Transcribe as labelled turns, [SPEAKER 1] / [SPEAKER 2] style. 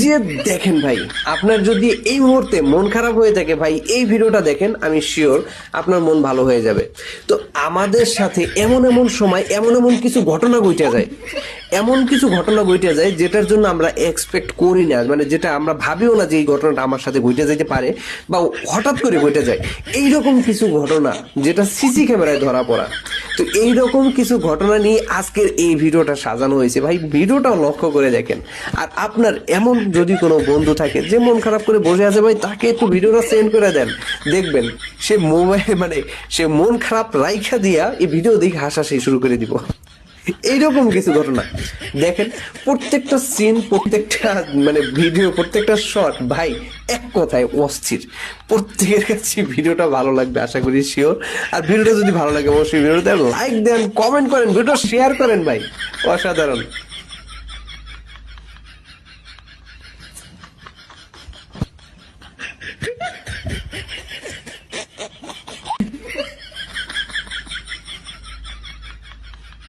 [SPEAKER 1] যে দেখেন ভাই, আপনার যদি এই মুহূর্তে মন খারাপ হয়ে থাকে ভাই, এই ভিডিওটা দেখেন, আমি শিওর আপনার মন ভালো হয়ে যাবে। তো আমাদের সাথে এমন এমন সময় এমন এমন কিছু ঘটনা ঘটে যায়, এমন কিছু ঘটনা ঘটে যায় যেটার জন্য আমরা এক্সপেক্ট করি না, মানে যেটা আমরা ভাবিও না যে এই ঘটনাটা আমার সাথে ঘটে যেতে পারে বা হঠাৎ করে ঘটে যায়। এইরকম কিছু ঘটনা যেটা সিসি ক্যামেরায় ধরা পড়া। তো এইরকম কিছু ঘটনা নিয়ে আজকের এই ভিডিওটা সাজানো হয়েছে ভাই, ভিডিওটাও লক্ষ্য করে দেখেন। আর আপনার এমন যদি কোনো বন্ধু থাকে যে মন খারাপ করে বসে আছে ভাই, তাকে একটু ভিডিওটা সেন্ড করে দেন, দেখবেন সে মোবাইল মানে সে মন খারাপ রাইখা দিয়া এই ভিডিও দেখে হাসাহাসি শুরু করে দিব। এইরকম কিছু ঘটনা দেখেন, প্রত্যেকটা সিন, প্রত্যেকটা মানে ভিডিও, প্রত্যেকটা শট ভাই এক কথায় অস্থির। প্রত্যেকের কাছে ভিডিওটা ভালো লাগবে আশা করি, শিওর। আর ভিডিওটা যদি ভালো লাগে অবশ্যই ভিডিওটা লাইক দেন, কমেন্ট করেন, ভিডিও শেয়ার করেন ভাই, অসাধারণ।